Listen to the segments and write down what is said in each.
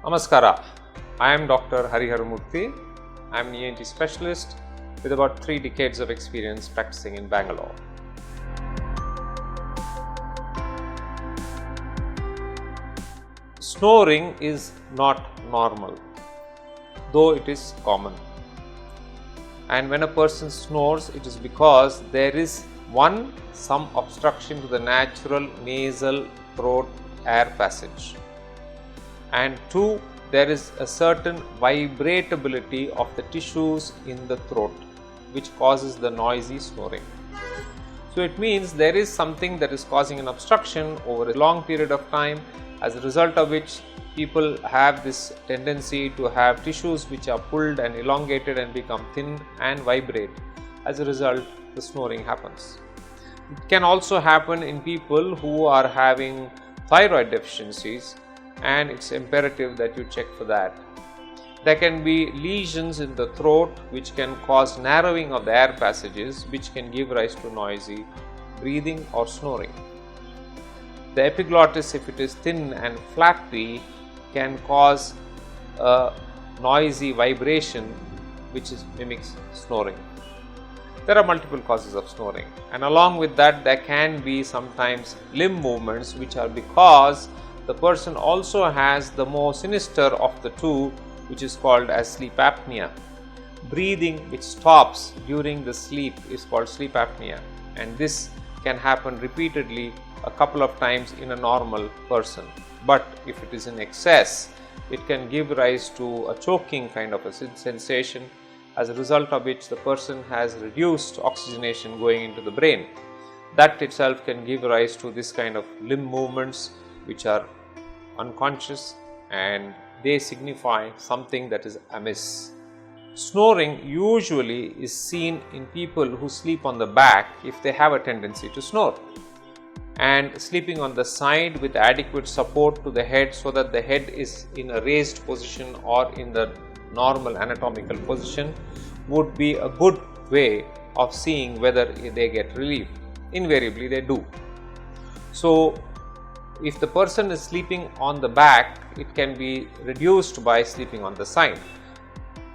Namaskara. I am Dr. Harihara Murthy. I am an ENT specialist with about 3 decades of experience practicing in Bangalore. Snoring is not normal, though it is common. And when a person snores, it is because there is some obstruction to the natural nasal throat air passage, and 2, there is a certain vibratability of the tissues in the throat which causes the noisy snoring. So it means there is something that is causing an obstruction over a long period of time, as a result of which people have this tendency to have tissues which are pulled and elongated and become thin and vibrate. As a result, the snoring happens. It can also happen in people who are having thyroid deficiencies, and it's imperative that you check for that. There can be lesions in the throat which can cause narrowing of the air passages, which can give rise to noisy breathing or snoring. The epiglottis, if it is thin and flappy, can cause a noisy vibration which mimics snoring. There are multiple causes of snoring, and along with that there can be sometimes limb movements which are because the person also has the more sinister of the two, which is called as sleep apnea. Breathing which stops during the sleep is called sleep apnea, and this can happen repeatedly a couple of times in a normal person. But if it is in excess, it can give rise to a choking kind of a sensation, as a result of which the person has reduced oxygenation going into the brain. That itself can give rise to this kind of limb movements which are unconscious, and they signify something that is amiss. Snoring usually is seen in people who sleep on the back if they have a tendency to snore, and sleeping on the side with adequate support to the head so that the head is in a raised position or in the normal anatomical position would be a good way of seeing whether they get relief. Invariably they do. So if the person is sleeping on the back, it can be reduced by sleeping on the side.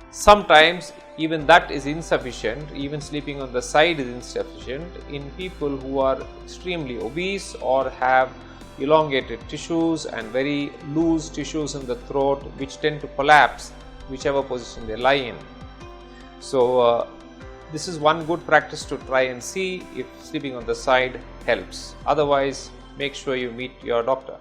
Sometimes even that is insufficient. Even sleeping on the side is insufficient in people who are extremely obese or have elongated tissues and very loose tissues in the throat which tend to collapse whichever position they lie in. So this is one good practice to try and see if sleeping on the side helps. Otherwise, make sure you meet your doctor.